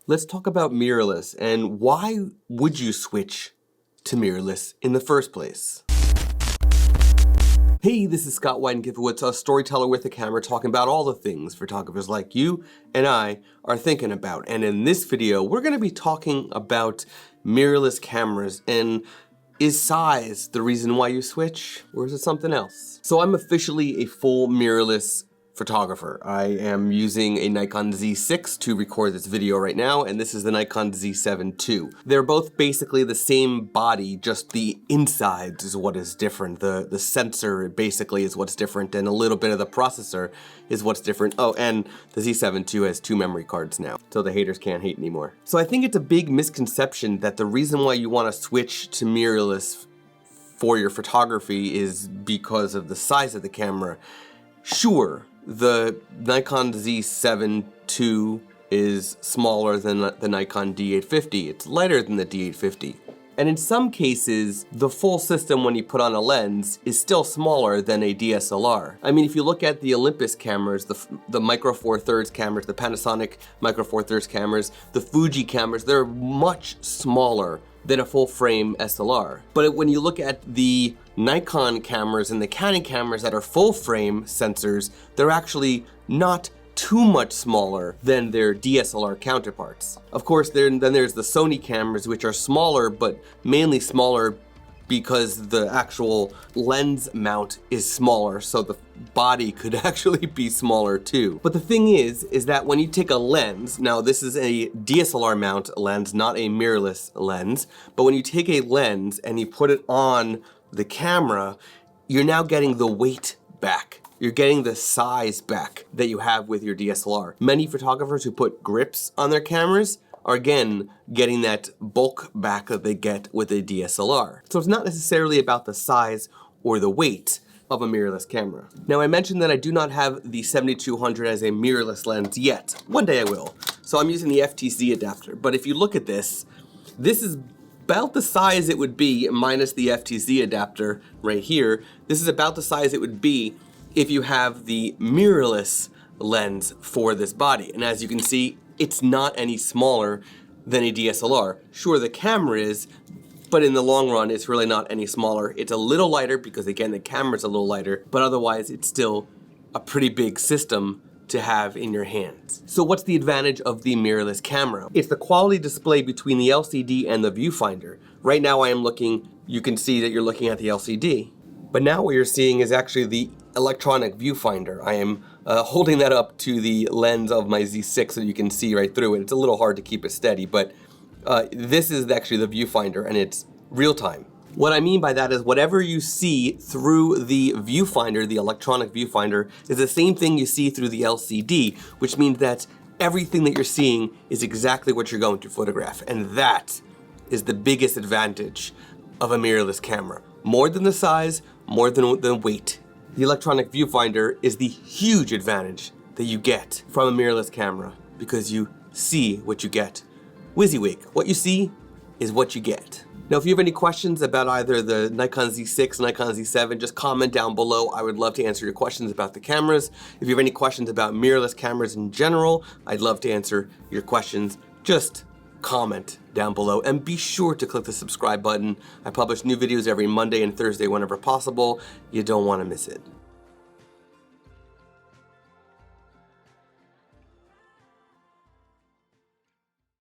Let's talk about mirrorless and why would you switch to mirrorless in the first place? Hey, this is Scott Weidenkifowitz, a storyteller with a camera, talking about all the things photographers like you and I are thinking about. And in this video, we're going to be talking about mirrorless cameras and is size the reason why you switch, or is it something else? So I'm officially a full mirrorless photographer. I am using a Nikon Z6 to record this video right now, and this is the Nikon Z7 II. They're both basically the same body, just the insides is what is different. The sensor basically is what's different, and a little bit of the processor is what's different. Oh, and the Z7 II has 2 memory cards now, so the haters can't hate anymore. So I think it's a big misconception that the reason why you want to switch to mirrorless for your photography is because of the size of the camera. Sure, the Nikon Z7 II is smaller than the Nikon D850. It's lighter than the D850. And in some cases, the full system when you put on a lens is still smaller than a DSLR. I mean, if you look at the Olympus cameras, the Micro Four Thirds cameras, the Panasonic Micro Four Thirds cameras, the Fuji cameras, they're much smaller than a full frame SLR. But when you look at the Nikon cameras and the Canon cameras that are full frame sensors, they're actually not too much smaller than their DSLR counterparts. Of course, then there's the Sony cameras, which are smaller, but mainly smaller because the actual lens mount is smaller, so the body could actually be smaller too. But the thing is that when you take a lens, now this is a DSLR mount lens, not a mirrorless lens, but when you take a lens and you put it on the camera, you're now getting the weight back. You're getting the size back that you have with your DSLR. Many photographers who put grips on their cameras are again getting that bulk back that they get with a DSLR. So it's not necessarily about the size or the weight of a mirrorless camera. Now I mentioned that I do not have the 7200 as a mirrorless lens yet. One day I will. So I'm using the FTZ adapter. But if you look at this is about the size it would be minus the FTZ adapter right here. This is about the size it would be if you have the mirrorless lens for this body. And as you can see, it's not any smaller than a DSLR. Sure, the camera is, but in the long run, it's really not any smaller. It's a little lighter because again, the camera's a little lighter, but otherwise it's still a pretty big system to have in your hands. So what's the advantage of the mirrorless camera? It's the quality display between the LCD and the viewfinder. Right now I am looking, you can see that you're looking at the LCD, but now what you're seeing is actually the electronic viewfinder. I am holding that up to the lens of my Z6 so you can see right through it. It's a little hard to keep it steady, but this is actually the viewfinder and it's real time. What I mean by that is whatever you see through the viewfinder, the electronic viewfinder, is the same thing you see through the LCD, which means that everything that you're seeing is exactly what you're going to photograph. And that is the biggest advantage of a mirrorless camera. More than the size, more than the weight. The electronic viewfinder is the huge advantage that you get from a mirrorless camera because you see what you get. WYSIWYG, what you see is what you get. Now, if you have any questions about either the Nikon Z6, Nikon Z7, just comment down below. I would love to answer your questions about the cameras. If you have any questions about mirrorless cameras in general, I'd love to answer your questions. Just comment down below and be sure to click the subscribe button. I publish new videos every Monday and Thursday whenever possible. You don't want to miss it.